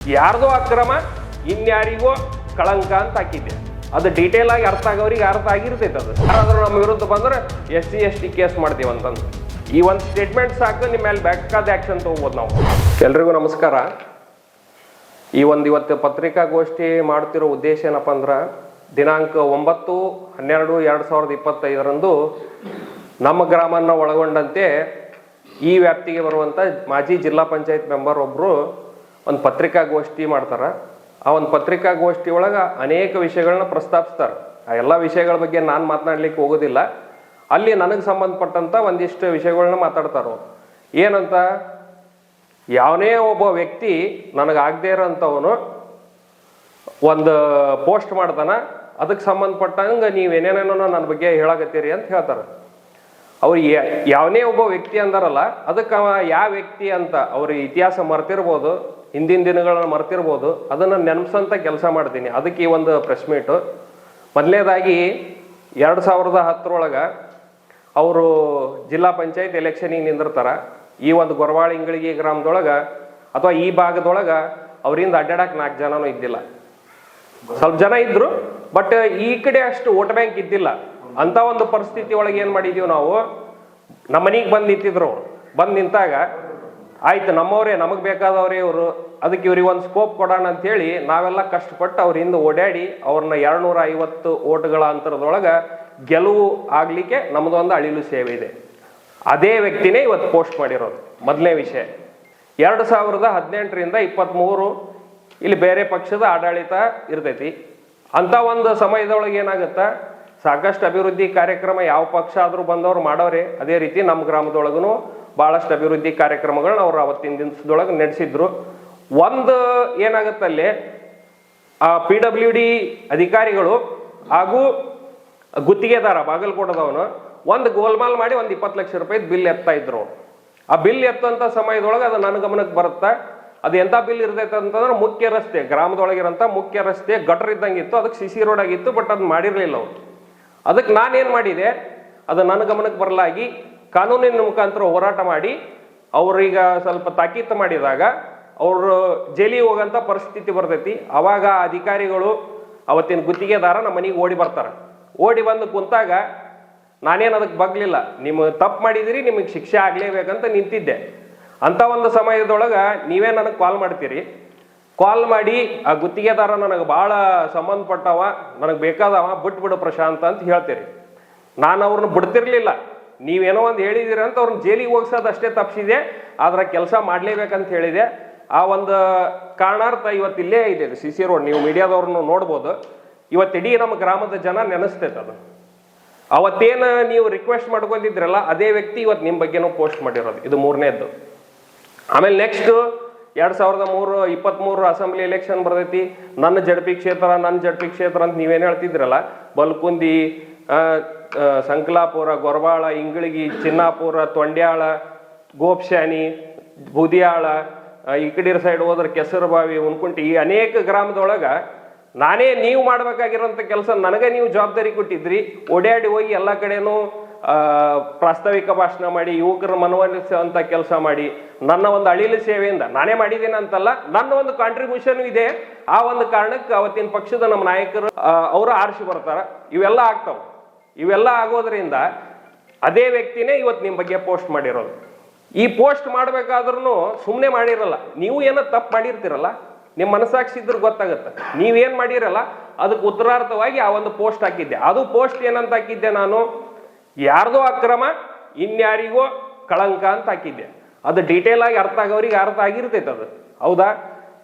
ಯಾರ್ದೋ ಅಕ್ರಮ ಇನ್ಯಾರಿಗೋ ಕಳಂಕ ಅಂತ ಹಾಕಿದ್ದೆ. ಅದು ಡೀಟೇಲ್ ಆಗಿ ಅರ್ಥ ಆಗೋರಿಗೆ ಅರ್ಥ ಆಗಿರ್ತೈತೆ. ಅದು ಯಾರಾದ್ರೂ ನಮ್ಮ ವಿರುದ್ಧ ಬಂದ್ರೆ SC/ST ಕೇಸ್ ಮಾಡ್ತೀವಿ ಅಂತಂದು ಈ ಒಂದು ಸ್ಟೇಟ್ಮೆಂಟ್ ಸಾಕು, ನಿಮ್ಮ ಮೇಲೆ ಬೇಕಾದ ಆ್ಯಕ್ಷನ್ ತೊಗೋಬೋದು ನಾವು. ಎಲ್ರಿಗೂ ನಮಸ್ಕಾರ. ಇವತ್ತು ಪತ್ರಿಕಾಗೋಷ್ಠಿ ಮಾಡ್ತಿರೋ ಉದ್ದೇಶ ಏನಪ್ಪ ಅಂದ್ರೆ, ದಿನಾಂಕ 9/12/2025 ನಮ್ಮ ಗ್ರಾಮನ ಒಳಗೊಂಡಂತೆ ಈ ವ್ಯಾಪ್ತಿಗೆ ಬರುವಂಥ ಮಾಜಿ ಜಿಲ್ಲಾ ಪಂಚಾಯತ್ ಮೆಂಬರ್ ಒಬ್ಬರು ಒಂದು ಪತ್ರಿಕಾಗೋಷ್ಠಿ ಮಾಡ್ತಾರೆ. ಆ ಒಂದು ಪತ್ರಿಕಾಗೋಷ್ಠಿ ಒಳಗೆ ಅನೇಕ ವಿಷಯಗಳನ್ನ ಪ್ರಸ್ತಾಪಿಸ್ತಾರೆ. ಆ ಎಲ್ಲ ವಿಷಯಗಳ ಬಗ್ಗೆ ನಾನು ಮಾತನಾಡ್ಲಿಕ್ಕೆ ಹೋಗೋದಿಲ್ಲ. ಅಲ್ಲಿ ನನಗೆ ಸಂಬಂಧಪಟ್ಟಂಥ ಒಂದಿಷ್ಟು ವಿಷಯಗಳನ್ನ ಮಾತಾಡ್ತಾರೋ. ಏನಂತ, ಯಾವನೇ ಒಬ್ಬ ವ್ಯಕ್ತಿ ನನಗಾಗದೇ ಇರೋಂಥವನು ಒಂದು ಪೋಸ್ಟ್ ಮಾಡ್ತಾನೆ, ಅದಕ್ಕೆ ಸಂಬಂಧಪಟ್ಟಂಗೆ ನೀವೇನೇನೇನೋ ನನ್ನ ಬಗ್ಗೆ ಹೇಳಾಕತ್ತೀರಿ ಅಂತ ಹೇಳ್ತಾರೆ. ಅವ್ರು ಯಾವನೇ ಒಬ್ಬ ವ್ಯಕ್ತಿ ಅಂದಾರಲ್ಲ, ಅದಕ್ಕೆ ಅವ ಯಾವ ವ್ಯಕ್ತಿ ಅಂತ ಅವ್ರ ಇತಿಹಾಸ ಮರ್ತಿರ್ಬೋದು, ಹಿಂದಿನ ದಿನಗಳನ್ನ ಮರ್ತಿರ್ಬೋದು, ಅದನ್ನು ನೆನಪಿಸಂತ ಕೆಲಸ ಮಾಡ್ತೀನಿ. ಅದಕ್ಕೆ ಈ ಒಂದು ಪ್ರೆಸ್ ಮೀಟು. ಮೊದಲನೇದಾಗಿ 2010 ಅವರು ಜಿಲ್ಲಾ ಪಂಚಾಯತ್ ಎಲೆಕ್ಷನಿಗೆ ನಿಂದಿರ್ತಾರೆ. ಈ ಒಂದು ಗೊರವಾಳ ಇಂಗಳಿಗೆ ಗ್ರಾಮದೊಳಗೆ ಅಥವಾ ಈ ಭಾಗದೊಳಗೆ ಅವರಿಂದ ಅಡ್ಡಾಡಕ್ಕೆ 4 ಜನನೂ ಇದ್ದಿಲ್ಲ. ಸ್ವಲ್ಪ ಜನ ಇದ್ರು, ಬಟ್ ಈ ಕಡೆ ಅಷ್ಟು ವೋಟ್ ಬ್ಯಾಂಕ್ ಇದ್ದಿಲ್ಲ. ಅಂತ ಒಂದು ಪರಿಸ್ಥಿತಿ ಒಳಗೆ ಏನು ಮಾಡಿದೀವಿ ನಾವು, ನಮ್ಮ ಮನೆಗೆ ಬಂದು ನಿಂತಿದ್ರು. ಅವರು ಬಂದು ನಿಂತಾಗ ಆಯ್ತು, ನಮ್ಮವರೇ, ನಮಗೆ ಬೇಕಾದವರೇ ಇವರು, ಅದಕ್ಕೆ ಇವ್ರಿಗೆ ಒಂದು ಸ್ಕೋಪ್ ಕೊಡೋಣ ಅಂತೇಳಿ ನಾವೆಲ್ಲ ಕಷ್ಟಪಟ್ಟು ಅವ್ರಿಂದ ಓಡಾಡಿ ಅವ್ರನ್ನ 250 ಓಟ್ಗಳ ಅಂತರದೊಳಗೆ ಗೆಲುವು ಆಗಲಿಕ್ಕೆ ನಮ್ಮದೊಂದು ಅಳಿಲು ಸೇವೆ ಇದೆ. ಅದೇ ವ್ಯಕ್ತಿನೇ ಇವತ್ತು ಪೋಸ್ಟ್ ಮಾಡಿರೋದು. ಮೊದಲನೇ ವಿಷಯ, 2018ರಿಂದ 23 ಇಲ್ಲಿ ಬೇರೆ ಪಕ್ಷದ ಆಡಳಿತ ಇರ್ತೈತಿ. ಅಂಥ ಒಂದು ಸಮಯದೊಳಗೆ ಏನಾಗುತ್ತೆ, ಸಾಕಷ್ಟು ಅಭಿವೃದ್ಧಿ ಕಾರ್ಯಕ್ರಮ ಯಾವ ಪಕ್ಷ ಆದರೂ ಬಂದವರು ಮಾಡೋರೆ. ಅದೇ ರೀತಿ ನಮ್ಮ ಗ್ರಾಮದೊಳಗೂ ಭಾಳಷ್ಟು ಅಭಿವೃದ್ಧಿ ಕಾರ್ಯಕ್ರಮಗಳನ್ನ ಅವ್ರು ಅವತ್ತಿನ ದಿವಸದೊಳಗೆ ನಡೆಸಿದ್ರು. ಒಂದು ಏನಾಗುತ್ತಲ್ಲಿ PWD ಅಧಿಕಾರಿಗಳು ಹಾಗೂ ಗುತ್ತಿಗೆದಾರ ಬಾಗಲಕೋಟದವನು ಒಂದು ಗೋಲ್ಮಾಲ್ ಮಾಡಿ ಒಂದು 20 ಲಕ್ಷ ರೂಪಾಯಿ ಬಿಲ್ ಎತ್ತಾ ಇದ್ರು. ಆ ಬಿಲ್ ಎತ್ತಂಥ ಸಮಯದೊಳಗೆ ಅದು ನನ್ನ ಗಮನಕ್ಕೆ ಬರುತ್ತೆ. ಅದು ಎಂಥ ಬಿಲ್ ಇರ್ತೈತೆ ಅಂತಂದ್ರೆ, ಮುಖ್ಯ ರಸ್ತೆ, ಗ್ರಾಮದೊಳಗಿರೋಂಥ ಮುಖ್ಯ ರಸ್ತೆ ಗಟ್ರ್ ಇದ್ದಂಗೆ ಇತ್ತು, ಅದಕ್ಕೆ CC ರೋಡ್ ಆಗಿತ್ತು, ಬಟ್ ಅದು ಮಾಡಿರಲಿಲ್ಲ ಅವರು. ಅದಕ್ಕೆ ನಾನೇನು ಮಾಡಿದೆ, ಅದು ನನ್ನ ಗಮನಕ್ಕೆ ಬರಲಾಗಿ ಕಾನೂನಿನ ಮುಖಾಂತರ ಹೋರಾಟ ಮಾಡಿ ಅವ್ರೀಗ ಸ್ವಲ್ಪ ತಾಕೀತು ಮಾಡಿದಾಗ ಅವರು ಜೈಲಿಗೆ ಹೋಗೋಂಥ ಪರಿಸ್ಥಿತಿ ಬರ್ತೈತಿ. ಅವಾಗ ಅಧಿಕಾರಿಗಳು ಅವತ್ತಿನ ಗುತ್ತಿಗೆದಾರ ನಮ್ಮ ಮನೆಗೆ ಓಡಿ ಬರ್ತಾರೆ. ಓಡಿ ಬಂದು ಕುಂತಾಗ ನಾನೇನು ಅದಕ್ಕೆ ಬಗ್ಲಿಲ್ಲ. ನಿಮಗೆ ತಪ್ಪು ಮಾಡಿದಿರಿ, ನಿಮಗೆ ಶಿಕ್ಷೆ ಆಗಲೇಬೇಕಂತ ನಿಂತಿದ್ದೆ. ಅಂಥ ಒಂದು ಸಮಯದೊಳಗೆ ನೀವೇ ನನಗೆ ಕಾಲ್ ಮಾಡ್ತೀರಿ. ಕಾಲ್ ಮಾಡಿ, ಆ ಗುತ್ತಿಗೆದಾರ ನನಗೆ ಭಾಳ ಸಂಬಂಧಪಟ್ಟವ, ನನಗೆ ಬೇಕಾದವ, ಬಿಟ್ಬಿಡು ಪ್ರಶಾಂತ್ ಅಂತ ಹೇಳ್ತೀರಿ. ನಾನು ಅವ್ರನ್ನ ಬಿಡ್ತಿರ್ಲಿಲ್ಲ. ನೀವೇನೋ ಒಂದು ಹೇಳಿದಿರ ಅಂತ ಅವ್ರನ್ನ ಜೈಲಿಗೆ ಹೋಗ್ಸೋದು ಅಷ್ಟೇ ತಪ್ಪಿಸಿದೆ, ಆದ್ರೆ ಕೆಲಸ ಮಾಡಲೇಬೇಕಂತ ಹೇಳಿದೆ. ಆ ಒಂದು ಕಾರಣಾರ್ಥ ಇವತ್ತು ಇಲ್ಲೇ ಇದೆ CC ರೋಡ್. ನೀವು ಮೀಡಿಯಾದವ್ರನ್ನು ನೋಡ್ಬೋದು. ಇವತ್ತು ಇಡೀ ನಮ್ಮ ಗ್ರಾಮದ ಜನ ನೆನೆಸ್ತೈತೆ ಅದು. ಅವತ್ತೇನು ನೀವು ರಿಕ್ವೆಸ್ಟ್ ಮಾಡ್ಕೊಂಡಿದ್ರಲ್ಲ, ಅದೇ ವ್ಯಕ್ತಿ ಇವತ್ತು ನಿಮ್ಮ ಬಗ್ಗೆನೂ ಪೋಸ್ಟ್ ಮಾಡಿರೋದು. ಇದು 3ನೇದ್ದು. ಆಮೇಲೆ ನೆಕ್ಸ್ಟ್ 2023 ಅಸೆಂಬ್ಲಿ ಎಲೆಕ್ಷನ್ ಬರ್ತೈತಿ. ನನ್ನ ಜಡ್ಪಿ ಕ್ಷೇತ್ರ ಅಂತ ನೀವೇನು ಹೇಳ್ತಿದ್ರಲ್ಲ, ಬಲ್ಕುಂದಿ, ಸಂಕಲಾಪುರ, ಗೊರವಾಳ, ಇಂಗಳಗಿ, ಚಿನ್ನಾಪುರ, ತೊಂಡ್ಯಾಳ, ಗೋಪ್ಶಾನಿ, ಬೂದಿಯಾಳ, ಈ ಕಡೆ ಸೈಡ್ ಹೋದ್ರೆ ಕೆಸರುಬಾವಿ, ಉನ್ಕುಂಟಿ, ಈ ಅನೇಕ ಗ್ರಾಮದೊಳಗೆ ನಾನೇ ನೀವು ಮಾಡ್ಬೇಕಾಗಿರೋಂಥ ಕೆಲಸ ನನಗೆ ನೀವು ಜವಾಬ್ದಾರಿ ಕೊಟ್ಟಿದ್ರಿ. ಓಡಾಡಿ ಹೋಗಿ ಎಲ್ಲ ಕಡೆನೂ ಪ್ರಾಸ್ತಾವಿಕ ಭಾಷಣ ಮಾಡಿ, ಯುವಕರ ಮನವೊಲಿಸುವಂಥ ಕೆಲಸ ಮಾಡಿ, ನನ್ನ ಒಂದು ಅಳಿಲು ಸೇವೆಯಿಂದ ನಾನೇ ಮಾಡಿದ್ದೀನಿ ಅಂತಲ್ಲ, ನನ್ನ ಒಂದು ಕಾಂಟ್ರಿಬ್ಯೂಷನ್ ಇದೆ. ಆ ಒಂದು ಕಾರಣಕ್ಕೆ ಅವತ್ತಿನ ಪಕ್ಷದ ನಮ್ಮ ನಾಯಕರು ಅವರು ಆರಿಸಿ ಬರ್ತಾರೆ. ಇವೆಲ್ಲ ಆಗ್ತಾವೆ. ಇವೆಲ್ಲ ಆಗೋದ್ರಿಂದ ಅದೇ ವ್ಯಕ್ತಿನೇ ಇವತ್ತು ನಿಮ್ಮ ಬಗ್ಗೆ ಪೋಸ್ಟ್ ಮಾಡಿರೋದು. ಈ ಪೋಸ್ಟ್ ಮಾಡಬೇಕಾದ್ರೂ ಸುಮ್ಮನೆ ಮಾಡಿರಲ್ಲ. ನೀವು ಏನೋ ತಪ್ಪು ಮಾಡಿರ್ತೀರಲ್ಲ, ನಿಮ್ಮ ಮನಸ್ಸಾಕ್ಷಿ ಇದ್ರೆ ಗೊತ್ತಾಗುತ್ತೆ. ನೀವೇನು ಮಾಡಿರಲ್ಲ ಅದಕ್ಕೆ ಉತ್ತರಾರ್ಥವಾಗಿ ಆ ಒಂದು ಪೋಸ್ಟ್ ಹಾಕಿದ್ದೆ. ಅದು ಪೋಸ್ಟ್ ಏನಂತ ಹಾಕಿದ್ದೆ, ನಾನು ಯಾರ್ದೋ ಅಕ್ರಮ ಇನ್ಯಾರಿಗೋ ಕಳಂಕ ಅಂತ ಹಾಕಿದ್ದೆ. ಅದು ಡೀಟೇಲ್ ಆಗಿ ಅರ್ಥ ಆಗೋರಿಗೆ ಅರ್ಥ ಆಗಿರ್ತೈತೆ. ಅದು ಹೌದಾ?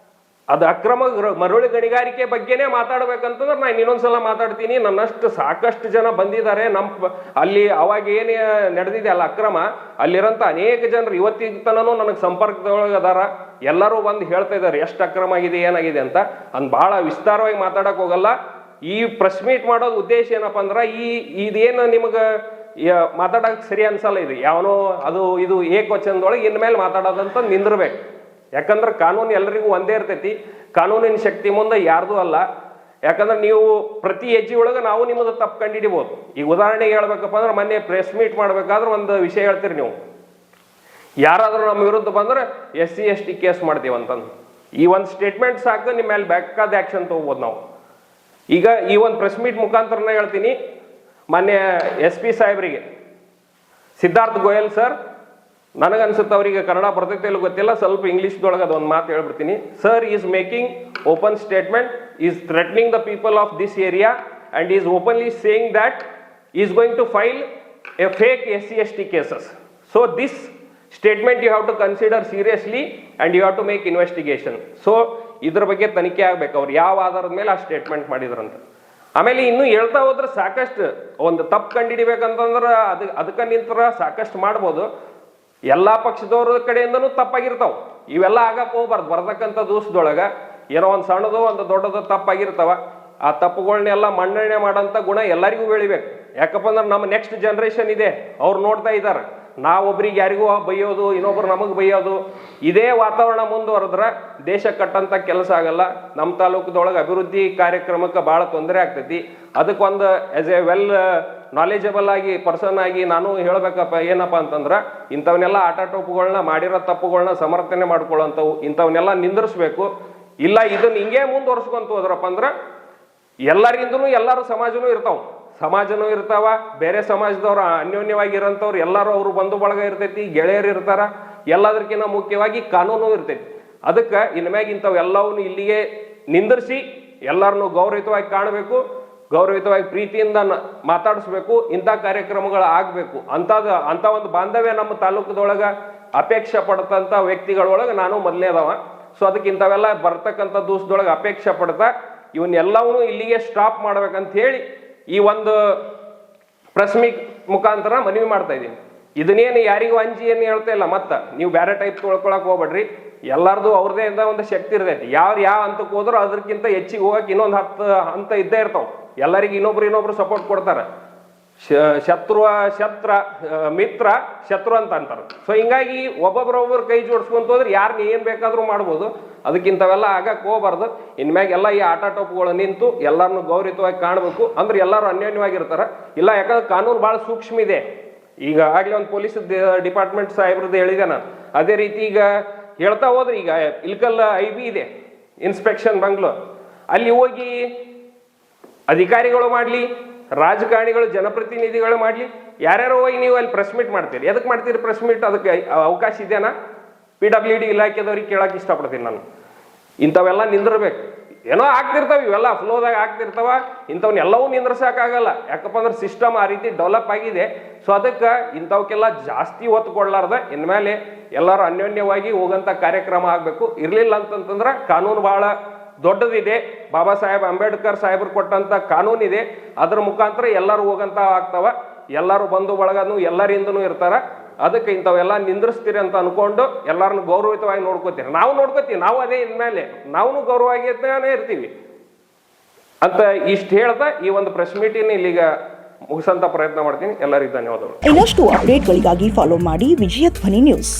ಅದು ಅಕ್ರಮ ಮರಳು ಗಣಿಗಾರಿಕೆ ಬಗ್ಗೆನೇ ಮಾತಾಡ್ಬೇಕಂತಂದ್ರೆ ನಾನು ಇನ್ನೊಂದ್ಸಲ ಮಾತಾಡ್ತೀನಿ. ನನ್ನಷ್ಟು ಸಾಕಷ್ಟು ಜನ ಬಂದಿದ್ದಾರೆ ಅಲ್ಲಿ. ಅವಾಗ ಏನೇ ನಡೆದಿದೆ ಅಲ್ಲ ಅಕ್ರಮ, ಅಲ್ಲಿರೋಂಥ ಅನೇಕ ಜನರು ಇವತ್ತಿನ ತನೂ ನನಗೆ ಸಂಪರ್ಕದೊಳಗೆ ಅದಾರ. ಎಲ್ಲರೂ ಬಂದು ಹೇಳ್ತಾ ಇದ್ದಾರೆ ಎಷ್ಟು ಅಕ್ರಮ ಆಗಿದೆ, ಏನಾಗಿದೆ ಅಂತ. ಅಂದ್ ಭಾಳ ವಿಸ್ತಾರವಾಗಿ ಮಾತಾಡಕ್ ಹೋಗಲ್ಲ. ಈ ಪ್ರೆಸ್ ಮೀಟ್ ಮಾಡೋದು ಉದ್ದೇಶ ಏನಪ್ಪ ಅಂದ್ರೆ, ಇದೇನು ನಿಮಗೆ ಮಾತಾಡೋಕೆ ಸರಿ ಅನ್ಸಲ್ಲ. ಇದು ಯಾವನೋ ಅದು ಇದು ಏಕವಚನದೊಳಗೆ ಇನ್ಮೇಲೆ ಮಾತಾಡೋದಂತ ನಿಂದಿರ್ಬೇಕು. ಯಾಕಂದ್ರೆ ಕಾನೂನು ಎಲ್ಲರಿಗೂ ಒಂದೇ ಇರ್ತೈತಿ. ಕಾನೂನಿನ ಶಕ್ತಿ ಮುಂದೆ ಯಾರ್ದು ಅಲ್ಲ. ಯಾಕಂದ್ರೆ ನೀವು ಪ್ರತಿ ಹೆಜ್ಜೆ ಒಳಗೆ ನಾವು ನಿಮ್ಮದು ತಪ್ಪು ಕಂಡುಹಿಡಿಬೋದು. ಈಗ ಉದಾಹರಣೆಗೆ ಹೇಳ್ಬೇಕಪ್ಪ ಅಂದ್ರೆ, ಮೊನ್ನೆ ಪ್ರೆಸ್ ಮೀಟ್ ಮಾಡ್ಬೇಕಾದ್ರೆ ಒಂದು ವಿಷಯ ಹೇಳ್ತೀರಿ ನೀವು, ಯಾರಾದರೂ ನಮ್ಮ ವಿರುದ್ಧ ಬಂದ್ರೆ SC/ST ಕೇಸ್ ಮಾಡ್ತೀವಿ ಅಂತಂದು. ಈ ಒಂದು ಸ್ಟೇಟ್ಮೆಂಟ್ ಸಾಕು, ನಿಮ್ಮ ಮೇಲೆ ಬೇಕಾದ ಆ್ಯಕ್ಷನ್ ತೊಗೋಬೋದು ನಾವು. ಈಗ ಈ ಒಂದು ಪ್ರೆಸ್ ಮೀಟ್ ಮುಖಾಂತರನೇ ಹೇಳ್ತೀನಿ, ಮಾನ್ಯ SP ಸಾಹೇಬರಿಗೆ, ಸಿದ್ಧಾರ್ಥ್ ಗೋಯಲ್ ಸರ್, ನನಗನ್ಸುತ್ತೆ ಅವರಿಗೆ ಕನ್ನಡ ಬರ್ತೈತೆ ಇಲ್ಲ ಗೊತ್ತಿಲ್ಲ, ಸ್ವಲ್ಪ ಇಂಗ್ಲೀಷ್ದೊಳಗೆ ಅದೊಂದು ಮಾತು ಹೇಳ್ಬಿಡ್ತೀನಿ. Sir is making open statement, is threatening the people of this area and is openly saying that he is going to file a fake SC/ST cases. So this statement you have to consider seriously and you have to make investigation. So ಇದ್ರ ಬಗ್ಗೆ ತನಿಖೆ ಆಗ್ಬೇಕು, ಅವ್ರು ಯಾವ ಆಧಾರದ ಮೇಲೆ ಆ statement ಮಾಡಿದ್ರಂತ. ಆಮೇಲೆ ಇನ್ನು ಹೇಳ್ತಾ ಹೋದ್ರೆ ಸಾಕಷ್ಟು, ಒಂದು ತಪ್ಪು ಕಂಡುಹಿಡಿಬೇಕಂತಂದ್ರೆ ಅದಕ್ಕೆ ನಿಂತರ ಸಾಕಷ್ಟು ಮಾಡ್ಬೋದು. ಎಲ್ಲಾ ಪಕ್ಷದವ್ರ ಕಡೆಯಿಂದನೂ ತಪ್ಪಾಗಿರ್ತಾವ, ಇವೆಲ್ಲ ಆಗಕ್ಕೆ ಹೋಗ್ಬಾರ್ದು. ಬರ್ತಕ್ಕಂಥ ದಿವಸದೊಳಗೆ ಏನೋ ಒಂದು ಸಣ್ಣದು ಒಂದು ದೊಡ್ಡದು ತಪ್ಪಾಗಿರ್ತಾವ. ಆ ತಪ್ಪುಗಳನ್ನೆಲ್ಲ ಮನ್ನಣೆ ಮಾಡೋಂಥ ಗುಣ ಎಲ್ಲರಿಗೂ ಬೆಳಿಬೇಕು. ಯಾಕಪ್ಪ ಅಂದ್ರೆ ನಮ್ಮ ನೆಕ್ಸ್ಟ್ ಜನ್ರೇಷನ್ ಇದೆ, ಅವ್ರು ನೋಡ್ತಾ ಇದ್ದಾರೆ. ನಾವೊಬ್ರಿಗೆ ಯಾರಿಗೂ ಬೈಯೋದು, ಇನ್ನೊಬ್ರು ನಮಗೆ ಬೈಯೋದು, ಇದೇ ವಾತಾವರಣ ಮುಂದುವರೆದ್ರೆ ದೇಶ ಕಟ್ಟಂತ ಕೆಲಸ ಆಗಲ್ಲ. ನಮ್ಮ ತಾಲೂಕದೊಳಗೆ ಅಭಿವೃದ್ಧಿ ಕಾರ್ಯಕ್ರಮಕ್ಕೆ ಭಾಳ ತೊಂದರೆ ಆಗ್ತೈತಿ. ಅದಕ್ಕೊಂದು ಆಸ್ ಎ ವೆಲ್ ನಾಲೆಜಬಲ್ ಆಗಿ ಪರ್ಸನ್ ಆಗಿ ನಾನು ಹೇಳ್ಬೇಕಪ್ಪ ಏನಪ್ಪ ಅಂತಂದ್ರೆ, ಇಂಥವನ್ನೆಲ್ಲ ಆಟಾಟೋಪುಗಳನ್ನ ಮಾಡಿರೋ ತಪ್ಪುಗಳನ್ನ ಸಮರ್ಥನೆ ಮಾಡ್ಕೊಳ್ಳೋಂಥವು ಇಂಥವನ್ನೆಲ್ಲ ನಿಂದಿರಿಸ್ಬೇಕು. ಇಲ್ಲ ಇದನ್ನ ಹಿಂಗೆ ಮುಂದುವರ್ಸ್ಕೊಂತ ಹೋದ್ರಪ್ಪ ಅಂದ್ರೆ ಎಲ್ಲರಿಂದನೂ ಎಲ್ಲರೂ ಸಮಾಜನೂ ಇರ್ತಾವ, ಬೇರೆ ಸಮಾಜದವ್ರು ಅನ್ಯೋನ್ಯವಾಗಿರೋಂಥವ್ರು ಎಲ್ಲರೂ ಅವರು ಬಂಧು ಬಳಗ ಇರ್ತೈತಿ, ಗೆಳೆಯರು ಇರ್ತಾರ, ಎಲ್ಲದಕ್ಕಿಂತ ಮುಖ್ಯವಾಗಿ ಕಾನೂನು ಇರ್ತೈತಿ. ಅದಕ್ಕೆ ಇನ್ಮ್ಯಾಗ ಇಂಥವೆಲ್ಲವನ್ನೂ ಇಲ್ಲಿಗೆ ನಿಂದಿರಿಸಿ ಎಲ್ಲರನ್ನೂ ಗೌರವಿತವಾಗಿ ಕಾಣಬೇಕು, ಗೌರವಿತವಾಗಿ ಪ್ರೀತಿಯಿಂದ ಮಾತಾಡಿಸ್ಬೇಕು. ಇಂಥ ಕಾರ್ಯಕ್ರಮಗಳು ಆಗಬೇಕು. ಅಂಥ ಒಂದು ಬಾಂಧವ್ಯ ನಮ್ಮ ತಾಲೂಕದೊಳಗೆ ಅಪೇಕ್ಷೆ ಪಡ್ತಂಥ ವ್ಯಕ್ತಿಗಳೊಳಗೆ ನಾನು ಮೊದಲನೇದವ. ಸೊ ಅದಕ್ಕೆ ಇಂಥವೆಲ್ಲ ಬರ್ತಕ್ಕಂಥ ದಿವಸದೊಳಗೆ ಅಪೇಕ್ಷೆ ಪಡ್ತಾ ಇವನ್ನೆಲ್ಲವನ್ನೂ ಇಲ್ಲಿಗೆ ಸ್ಟಾಪ್ ಮಾಡ್ಬೇಕಂತ ಹೇಳಿ ಈ ಒಂದು ಪ್ರೆಸ್ ಮೀಟ್ ಮುಖಾಂತರ ಮನವಿ ಮಾಡ್ತಾ ಇದ್ದೀನಿ. ಇದನ್ನೇನು ಯಾರಿಗೂ ಅಂಜಿ ಏನು ಹೇಳ್ತಾ ಇಲ್ಲ. ಮತ್ತೆ ನೀವು ಬೇರೆ ಟೈಪ್ ತೊಳ್ಕೊಳಕ್ ಹೋಗ್ಬೇಡ್ರಿ. ಎಲ್ಲಾರ್ದು ಅವ್ರದೇ ಇಂದ ಒಂದು ಶಕ್ತಿ ಇರ್ತೈತಿ. ಯಾವ ಹಂತಕ್ಕೆ ಹೋದ್ರೂ ಅದಕ್ಕಿಂತ ಹೆಚ್ಚಿಗೆ ಹೋಗಕ್ಕೆ ಇನ್ನೊಂದು 10 ಹಂತ ಇದ್ದೇ ಇರ್ತಾವ. ಎಲ್ಲರಿಗೂ ಇನ್ನೊಬ್ರು ಸಪೋರ್ಟ್ ಕೊಡ್ತಾರೆ. ಮಿತ್ರ ಶತ್ರು ಅಂತ ಅಂತಾರೆ. ಸೊ ಹಿಂಗಾಗಿ ಒಬ್ಬೊಬ್ರು ಕೈ ಜೋಡಿಸ್ಕೊಂತ ಹೋದ್ರೆ ಯಾರನ್ನ ಏನ್ ಬೇಕಾದ್ರೂ ಮಾಡ್ಬೋದು. ಅದಕ್ಕಿಂತವೆಲ್ಲ ಆಗಕ್ಕೆ ಹೋಗ್ಬಾರ್ದು. ಇನ್ಮ್ಯಾಗ ಎಲ್ಲ ಈ ಆಟಾಟೋಪುಗಳು ನಿಂತು ಎಲ್ಲರನ್ನು ಗೌರವಿತವಾಗಿ ಕಾಣಬೇಕು. ಅಂದ್ರೆ ಎಲ್ಲರೂ ಅನ್ಯೋನ್ಯವಾಗಿರ್ತಾರ. ಇಲ್ಲ, ಯಾಕಂದ್ರೆ ಕಾನೂನು ಭಾಳ ಸೂಕ್ಷ್ಮ ಇದೆ. ಈಗ ಆಗ್ಲೇ ಒಂದು ಪೊಲೀಸ್ ಡಿಪಾರ್ಟ್ಮೆಂಟ್ ಸಾಹೇಬ್ರದ್ದು ಹೇಳಿದೆ ನಾನು. ಅದೇ ರೀತಿ ಈಗ ಹೇಳ್ತಾ ಹೋದ್ರೆ ಈಗ ಇಲ್ಕಲ್ IB ಇದೆ, ಇನ್ಸ್ಪೆಕ್ಷನ್ ಬೆಂಗಳೂರು. ಅಲ್ಲಿ ಹೋಗಿ ಅಧಿಕಾರಿಗಳು ಮಾಡ್ಲಿ, ರಾಜಕಾರಣಿಗಳು, ಜನಪ್ರತಿನಿಧಿಗಳು ಮಾಡ್ಲಿ, ಯಾರ್ಯಾರೋ ಹೋಗಿ ನೀವು ಅಲ್ಲಿ ಪ್ರೆಸ್ ಮೀಟ್ ಮಾಡ್ತೀರಿ. ಎದಕ್ಕೆ ಮಾಡ್ತೀರಿ ಪ್ರೆಸ್ ಮೀಟ್? ಅದಕ್ಕೆ ಅವಕಾಶ ಇದೆನಾ? PWD ಇಲಾಖೆದವ್ರಿಗೆ ಕೇಳಕ್ಕೆ ಇಷ್ಟಪಡ್ತೀನಿ ನಾನು. ಇಂಥವೆಲ್ಲ ನಿಂದಿರ್ಬೇಕು. ಏನೋ ಆಗ್ತಿರ್ತಾವ, ಇವೆಲ್ಲ ಫ್ಲೋದಾಗ ಆಗ್ತಿರ್ತಾವ. ಇಂಥವನ್ನೆಲ್ಲವೂ ನಿಂದ್ರಸಾಕಾಗಲ್ಲ. ಯಾಕಪ್ಪ ಅಂದ್ರೆ ಸಿಸ್ಟಮ್ ಆ ರೀತಿ ಡೆವಲಪ್ ಆಗಿದೆ. ಸೊ ಅದಕ್ಕೆ ಇಂಥವಕ್ಕೆಲ್ಲ ಜಾಸ್ತಿ ಒತ್ತು ಕೊಡ್ಲಾರ್ದ ಇನ್ಮೇಲೆ ಎಲ್ಲರೂ ಅನ್ಯೋನ್ಯವಾಗಿ ಹೋಗಂತ ಕಾರ್ಯಕ್ರಮ ಆಗಬೇಕು. ಇರ್ಲಿಲ್ಲ ಅಂತಂತಂದ್ರೆ ಕಾನೂನು ಬಹಳ ದೊಡ್ಡದಿದೆ. ಬಾಬಾ ಸಾಹೇಬ್ ಅಂಬೇಡ್ಕರ್ ಸಾಹೇಬ್ರು ಕೊಟ್ಟಂತ ಕಾನೂನಿದೆ. ಅದ್ರ ಮುಖಾಂತರ ಎಲ್ಲರೂ ಹೋಗಂತ ಆಗ್ತಾವ. ಎಲ್ಲರೂ ಬಂಧು ಬಳಗನು ಎಲ್ಲರಿಂದನೂ ಇರ್ತಾರ. ಅದಕ್ಕೆ ಇಂಥವೆಲ್ಲ ನಿಂದ್ರಿಸ್ತೀರಿ ಅಂತ ಅನ್ಕೊಂಡು ಎಲ್ಲರನ್ನು ಗೌರವಿತವಾಗಿ ನೋಡ್ಕೋತೀರಿ. ನಾವು ನೋಡ್ಕೋತೀವಿ, ನಾವು ಅದೇ ಇನ್ಮೇಲೆ ನಾವು ಗೌರವವಾಗಿರ್ತಾನೆ ಇರ್ತೀವಿ ಅಂತ ಇಷ್ಟು ಹೇಳ್ತಾ ಈ ಒಂದು ಪ್ರೆಸ್ ಮೀಟಿಂಗ್ ಇಲ್ಲಿಗ ಮುಗಿಸಂತ ಪ್ರಯತ್ನ ಮಾಡ್ತೀನಿ. ಎಲ್ಲರಿಗೂ ಧನ್ಯವಾದಗಳು. ಇನ್ನಷ್ಟು ಅಪ್ಡೇಟ್ಗಳಿಗಾಗಿ ಫಾಲೋ ಮಾಡಿ ವಿಜಯ ಧ್ವನಿ ನ್ಯೂಸ್.